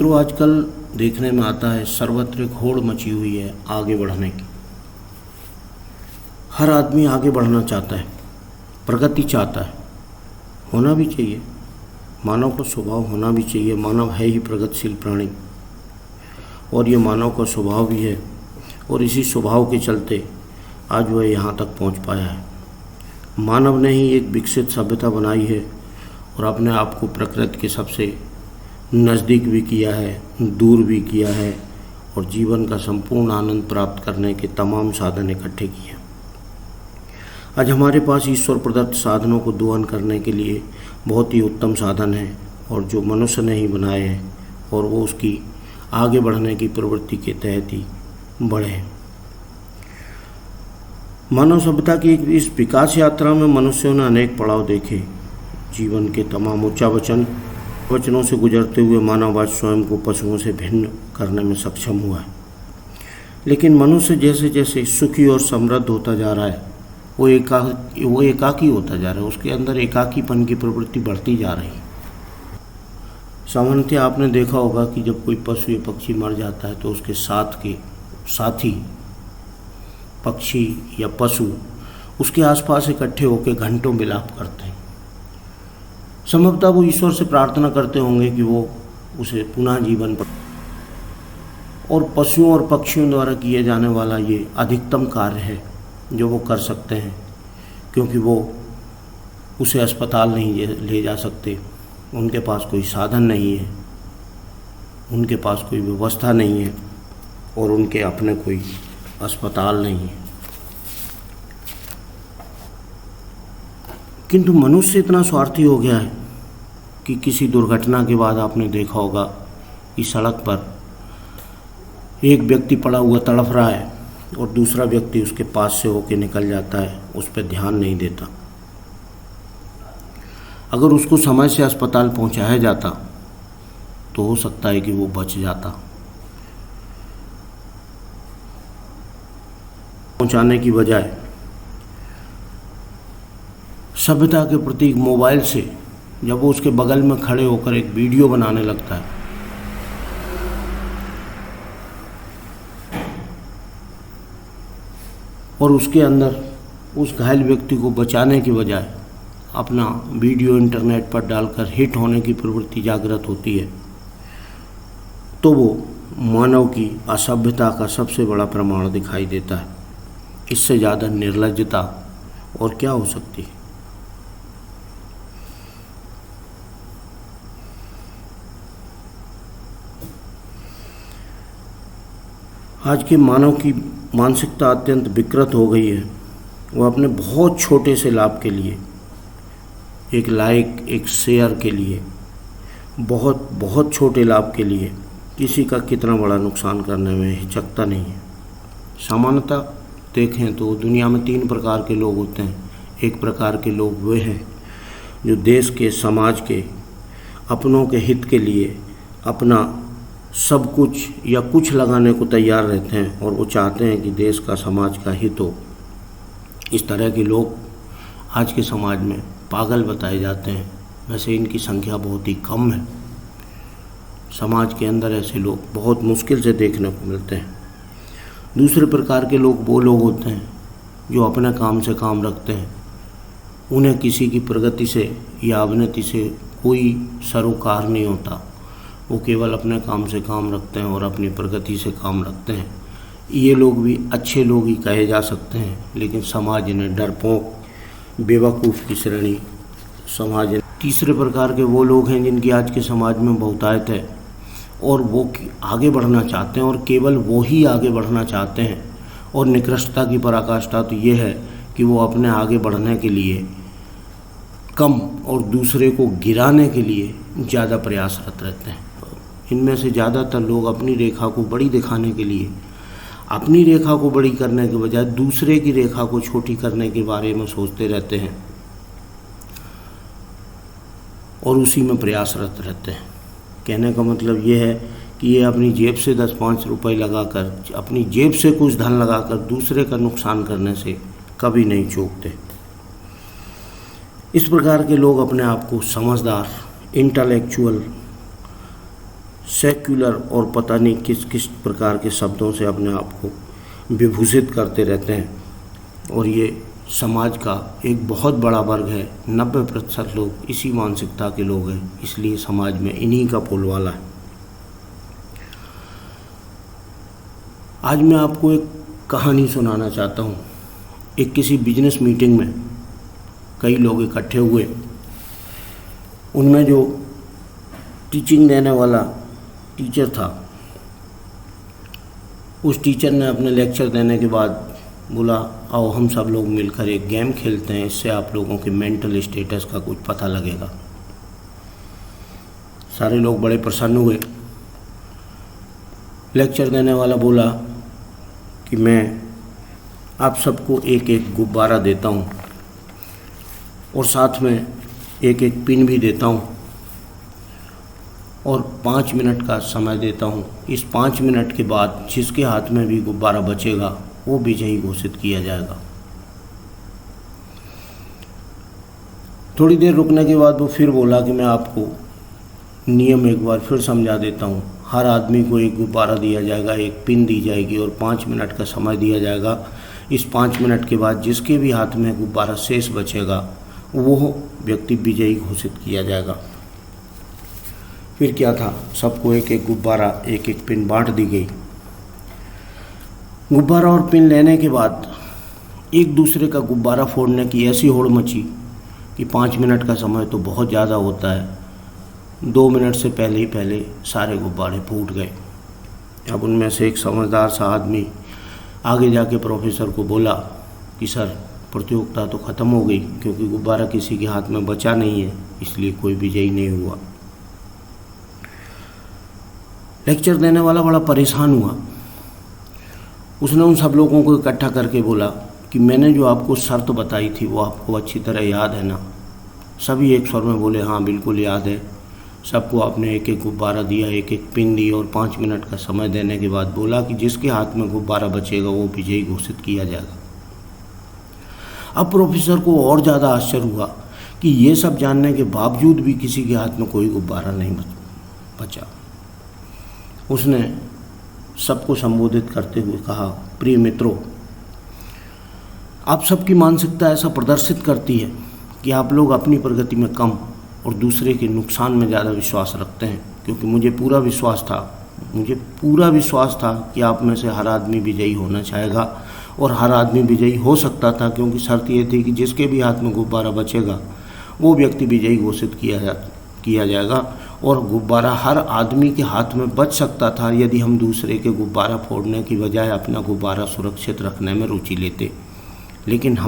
तो आजकल देखने में आता है सर्वत्र एक होड़ मची हुई है आगे बढ़ने की। हर आदमी आगे बढ़ना चाहता है, प्रगति चाहता है, होना भी चाहिए। मानव का स्वभाव होना भी चाहिए। मानव है ही प्रगतिशील प्राणी और ये मानव का स्वभाव भी है और इसी स्वभाव के चलते आज वह यहाँ तक पहुँच पाया है। मानव ने ही एक विकसित सभ्यता बनाई है और अपने आप को प्रकृति के सबसे नज़दीक भी किया है, दूर भी किया है और जीवन का संपूर्ण आनंद प्राप्त करने के तमाम साधन इकट्ठे किए। आज हमारे पास ईश्वर प्रदत्त साधनों को दोहन करने के लिए बहुत ही उत्तम साधन है और जो मनुष्य ने ही बनाए हैं और वो उसकी आगे बढ़ने की प्रवृत्ति के तहत ही बढ़े हैं। मानव सभ्यता की इस विकास यात्रा में मनुष्यों ने अनेक पड़ाव देखे। जीवन के तमाम वचनों से गुजरते हुए मानव आज स्वयं को पशुओं से भिन्न करने में सक्षम हुआ है। लेकिन मनुष्य जैसे जैसे सुखी और समृद्ध होता जा रहा है वो एकाकी होता जा रहा है। उसके अंदर एकाकीपन की प्रवृत्ति बढ़ती जा रही है। सामान्यतः आपने देखा होगा कि जब कोई पशु या पक्षी मर जाता है तो उसके साथी पक्षी या पशु उसके आसपास इकट्ठे होकर घंटों विलाप करते हैं। संभवतः वो ईश्वर से प्रार्थना करते होंगे कि वो उसे पुनः जीवन पर। और पशुओं और पक्षियों द्वारा किए जाने वाला ये अधिकतम कार्य है जो वो कर सकते हैं, क्योंकि वो उसे अस्पताल नहीं ले जा सकते। उनके पास कोई साधन नहीं है, उनके पास कोई व्यवस्था नहीं है और उनके अपने कोई अस्पताल नहीं है। किंतु मनुष्य इतना स्वार्थी हो गया है कि किसी दुर्घटना के बाद आपने देखा होगा कि सड़क पर एक व्यक्ति पड़ा हुआ तड़फ रहा है और दूसरा व्यक्ति उसके पास से होकर निकल जाता है, उस पर ध्यान नहीं देता। अगर उसको समय से अस्पताल पहुंचाया जाता तो हो सकता है कि वो बच जाता। पहुंचाने की बजाय सभ्यता के प्रतीक मोबाइल से जब वो उसके बगल में खड़े होकर एक वीडियो बनाने लगता है और उसके अंदर उस घायल व्यक्ति को बचाने की बजाय अपना वीडियो इंटरनेट पर डालकर हिट होने की प्रवृत्ति जागृत होती है, तो वो मानव की असभ्यता का सबसे बड़ा प्रमाण दिखाई देता है। इससे ज़्यादा निर्लज्जता और क्या हो सकती है। आज के मानव की मानसिकता अत्यंत विकृत हो गई है। वो अपने बहुत छोटे से लाभ के लिए, एक लाइक, एक शेयर के लिए, बहुत छोटे लाभ के लिए किसी का कितना बड़ा नुकसान करने में हिचकता नहीं है। सामान्यतः देखें तो दुनिया में 3 प्रकार के लोग होते हैं। एक प्रकार के लोग वे हैं जो देश के, समाज के, अपनों के हित के लिए अपना सब कुछ या कुछ लगाने को तैयार रहते हैं और वो चाहते हैं कि देश का, समाज का हित हो। इस तरह के लोग आज के समाज में पागल बताए जाते हैं। वैसे इनकी संख्या बहुत ही कम है। समाज के अंदर ऐसे लोग बहुत मुश्किल से देखने को मिलते हैं। दूसरे प्रकार के लोग वो लोग होते हैं जो अपने काम से काम रखते हैं। उन्हें किसी की प्रगति से या अवनति से कोई सरोकार नहीं होता। वो केवल अपने काम से काम रखते हैं और अपनी प्रगति से काम रखते हैं। ये लोग भी अच्छे लोग ही कहे जा सकते हैं, लेकिन समाज इन्हें डरपोक, बेवकूफ़ की श्रेणी समाज। तीसरे प्रकार के वो लोग हैं जिनकी आज के समाज में बहुतायत है और वो आगे बढ़ना चाहते हैं और केवल वो ही आगे बढ़ना चाहते हैं। और निकृष्टता की पराकाष्ठा तो ये है कि वो अपने आगे बढ़ने के लिए कम और दूसरे को गिराने के लिए ज़्यादा प्रयासरत रहते हैं। इनमें से ज़्यादातर लोग अपनी रेखा को बड़ी दिखाने के लिए, अपनी रेखा को बड़ी करने के बजाय दूसरे की रेखा को छोटी करने के बारे में सोचते रहते हैं और उसी में प्रयासरत रहते हैं। कहने का मतलब ये है कि ये अपनी जेब से 10-5 रुपए लगाकर, अपनी जेब से कुछ धन लगाकर दूसरे का नुकसान करने से कभी नहीं चूकते। इस प्रकार के लोग अपने आप को समझदार, इंटेलेक्चुअल सेक्युलर और पता नहीं किस किस प्रकार के शब्दों से अपने आप को विभूषित करते रहते हैं। और ये समाज का एक बहुत बड़ा वर्ग है, 90% लोग इसी मानसिकता के लोग हैं, इसलिए समाज में इन्हीं का बोलबाला है। आज मैं आपको एक कहानी सुनाना चाहता हूँ। एक किसी बिजनेस मीटिंग में कई लोग इकट्ठे हुए। उनमें जो टीचिंग देने वाला टीचर था, उस टीचर ने अपने लेक्चर देने के बाद बोला, आओ हम सब लोग मिलकर एक गेम खेलते हैं, इससे आप लोगों के मेंटल स्टेटस का कुछ पता लगेगा। सारे लोग बड़े प्रसन्न हुए। लेक्चर देने वाला बोला कि मैं आप सबको एक एक गुब्बारा देता हूँ और साथ में एक एक पिन भी देता हूँ और 5 मिनट का समय देता हूँ। इस 5 मिनट के बाद जिसके हाथ में भी गुब्बारा बचेगा वो विजयी घोषित किया जाएगा। थोड़ी देर रुकने के बाद वो फिर बोला कि मैं आपको नियम एक बार फिर समझा देता हूँ। हर आदमी को एक गुब्बारा दिया जाएगा, एक पिन दी जाएगी और 5 मिनट का समय दिया जाएगा। इस 5 मिनट के बाद जिसके भी हाथ में गुब्बारा शेष बचेगा वो व्यक्ति विजयी घोषित किया जाएगा। फिर क्या था, सबको एक एक गुब्बारा, एक एक पिन बांट दी गई। गुब्बारा और पिन लेने के बाद एक दूसरे का गुब्बारा फोड़ने की ऐसी होड़ मची कि 5 मिनट का समय तो बहुत ज़्यादा होता है, 2 मिनट से पहले सारे गुब्बारे फूट गए। अब उनमें से एक समझदार सा आदमी आगे जाके प्रोफेसर को बोला कि सर, प्रतियोगिता तो ख़त्म हो गई क्योंकि गुब्बारा किसी के हाथ में बचा नहीं है, इसलिए कोई विजयी नहीं हुआ। लेक्चर देने वाला बड़ा परेशान हुआ। उसने उन सब लोगों को इकट्ठा करके बोला कि मैंने जो आपको शर्त बताई थी वो आपको अच्छी तरह याद है ना? सभी एक स्वर में बोले, हाँ बिल्कुल याद है। सबको आपने एक एक गुब्बारा दिया, एक एक पिन दी और 5 मिनट का समय देने के बाद बोला कि जिसके हाथ में गुब्बारा बचेगा वो विजयी घोषित किया जाएगा। अब प्रोफेसर को और ज़्यादा आश्चर्य हुआ कि ये सब जानने के बावजूद भी किसी के हाथ में कोई गुब्बारा नहीं बचा। उसने सबको संबोधित करते हुए कहा, प्रिय मित्रों, आप सबकी मानसिकता ऐसा प्रदर्शित करती है कि आप लोग अपनी प्रगति में कम और दूसरे के नुकसान में ज़्यादा विश्वास रखते हैं, क्योंकि मुझे पूरा विश्वास था कि आप में से हर आदमी विजयी होना चाहेगा और हर आदमी विजयी हो सकता था, क्योंकि शर्त ये थी कि जिसके भी हाथ में गुब्बारा बचेगा वो व्यक्ति विजयी घोषित किया जाएगा। और गुब्बारा हर आदमी के हाथ में बच सकता था यदि हम दूसरे के गुब्बारा फोड़ने की बजाय अपना गुब्बारा सुरक्षित रखने में रुचि लेते। लेकिन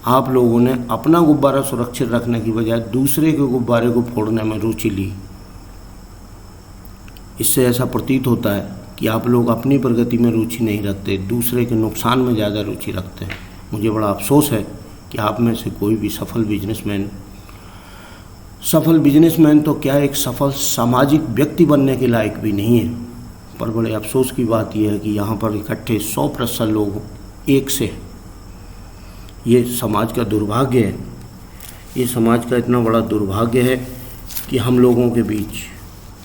आप लोगों ने अपना गुब्बारा सुरक्षित रखने की बजाय दूसरे के गुब्बारे को फोड़ने में रुचि ली। इससे ऐसा प्रतीत होता है कि आप लोग अपनी प्रगति में रुचि नहीं रखते, दूसरे के नुकसान में ज़्यादा रुचि रखते हैं। मुझे बड़ा अफसोस है कि आप में से कोई भी सफल बिजनेसमैन तो क्या, एक सफल सामाजिक व्यक्ति बनने के लायक भी नहीं है। पर बड़े अफसोस की बात यह है कि यहाँ पर इकट्ठे 100% लोग एक से हैं। ये समाज का दुर्भाग्य है। ये समाज का इतना बड़ा दुर्भाग्य है कि हम लोगों के बीच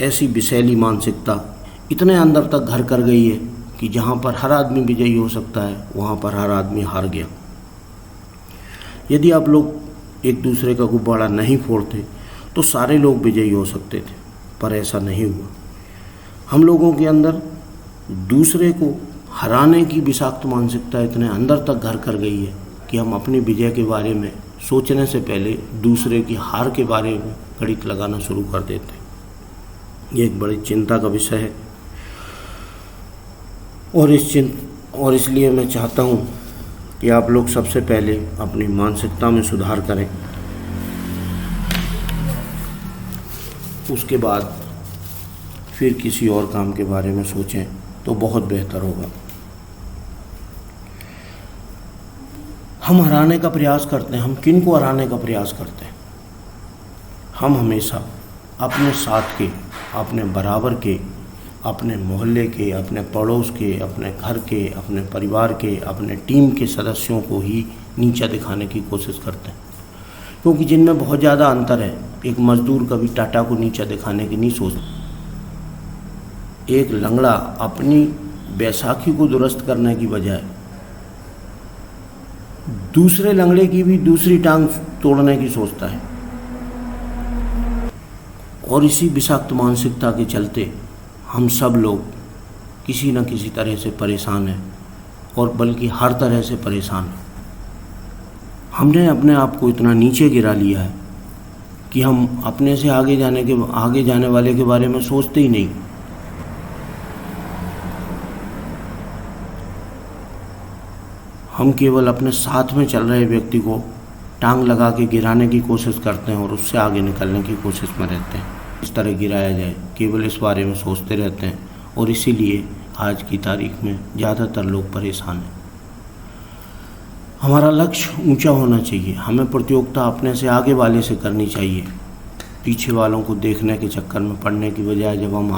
ऐसी विषैली मानसिकता इतने अंदर तक घर कर गई है कि जहाँ पर हर आदमी विजयी हो सकता है वहाँ पर हर आदमी हार गया। यदि आप लोग एक दूसरे का गुब्बारा नहीं फोड़ते तो सारे लोग विजयी हो सकते थे, पर ऐसा नहीं हुआ। हम लोगों के अंदर दूसरे को हराने की विषाक्त मानसिकता इतने अंदर तक घर कर गई है कि हम अपनी विजय के बारे में सोचने से पहले दूसरे की हार के बारे में गणित लगाना शुरू कर देते हैं। ये एक बड़ी चिंता का विषय है और इसलिए मैं चाहता हूँ कि आप लोग सबसे पहले अपनी मानसिकता में सुधार करें, उसके बाद फिर किसी और काम के बारे में सोचें तो बहुत बेहतर होगा। हम हराने का प्रयास करते हैं। हम किन को हराने का प्रयास करते हैं? हम हमेशा अपने साथ के, अपने बराबर के, अपने मोहल्ले के, अपने पड़ोस के, अपने घर के, अपने परिवार के, अपने टीम के सदस्यों को ही नीचा दिखाने की कोशिश करते हैं, क्योंकि जिनमें बहुत ज़्यादा अंतर है। एक मज़दूर कभी टाटा को नीचा दिखाने की नहीं सोचता। एक लंगड़ा अपनी बैसाखी को दुरुस्त करने की बजाय दूसरे लंगड़े की भी दूसरी टांग तोड़ने की सोचता है। और इसी विषाक्त मानसिकता के चलते हम सब लोग किसी न किसी तरह से परेशान हैं, और बल्कि हर तरह से परेशान हैं। हमने अपने आप को इतना नीचे गिरा लिया है कि हम अपने से आगे जाने वाले के बारे में सोचते ही नहीं। हम केवल अपने साथ में चल रहे व्यक्ति को टांग लगा के गिराने की कोशिश करते हैं और उससे आगे निकलने की कोशिश में रहते हैं, इस तरह गिराया जाए, केवल इस बारे में सोचते रहते हैं। और इसीलिए आज की तारीख में ज़्यादातर लोग परेशान हैं। हमारा लक्ष्य ऊंचा होना चाहिए। हमें प्रतियोगिता अपने से आगे वाले से करनी चाहिए। पीछे वालों को देखने के चक्कर में पड़ने की बजाय जब हम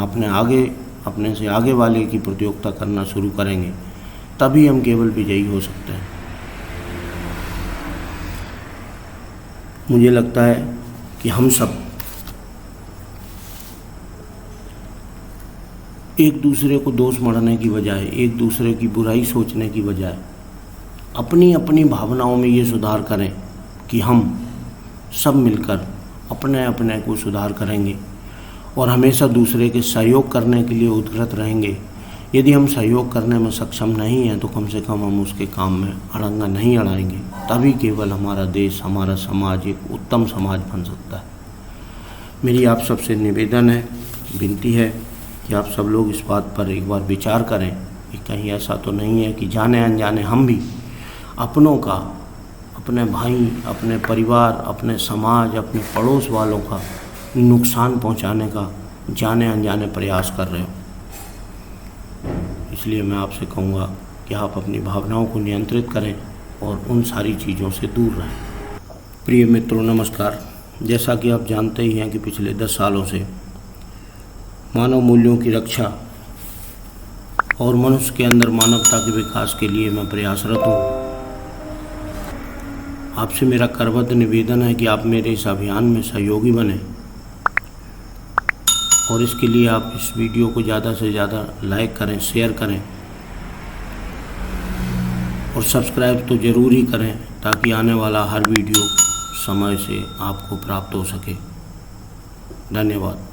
अपने से आगे वाले की प्रतियोगिता करना शुरू करेंगे, तभी हम केवल विजयी हो सकते हैं। मुझे लगता है कि हम सब एक दूसरे को दोष मढ़ने की बजाय, एक दूसरे की बुराई सोचने की बजाय अपनी अपनी भावनाओं में ये सुधार करें कि हम सब मिलकर अपने अपने को सुधार करेंगे और हमेशा दूसरे के सहयोग करने के लिए उद्यत रहेंगे। यदि हम सहयोग करने में सक्षम नहीं हैं तो कम से कम हम उसके काम में अड़ंगा नहीं अड़ाएंगे। तभी केवल हमारा देश, हमारा समाज एक उत्तम समाज बन सकता है। मेरी आप सबसे निवेदन है, विनती है कि आप सब लोग इस बात पर एक बार विचार करें कि कहीं ऐसा तो नहीं है कि जाने अनजाने हम भी अपनों का, अपने भाई, अपने परिवार, अपने समाज, अपने पड़ोस वालों का नुकसान पहुंचाने का जाने अनजाने प्रयास कर रहे हो। इसलिए मैं आपसे कहूँगा कि आप अपनी भावनाओं को नियंत्रित करें और उन सारी चीज़ों से दूर रहें। प्रिय मित्रों, नमस्कार। जैसा कि आप जानते ही हैं कि पिछले 10 सालों से मानव मूल्यों की रक्षा और मनुष्य के अंदर मानवता के विकास के लिए मैं प्रयासरत हूँ। आपसे मेरा करबद्ध निवेदन है कि आप मेरे इस अभियान में सहयोगी बने और इसके लिए आप इस वीडियो को ज़्यादा से ज़्यादा लाइक करें, शेयर करें और सब्सक्राइब तो ज़रूर ही करें ताकि आने वाला हर वीडियो समय से आपको प्राप्त हो सके। धन्यवाद।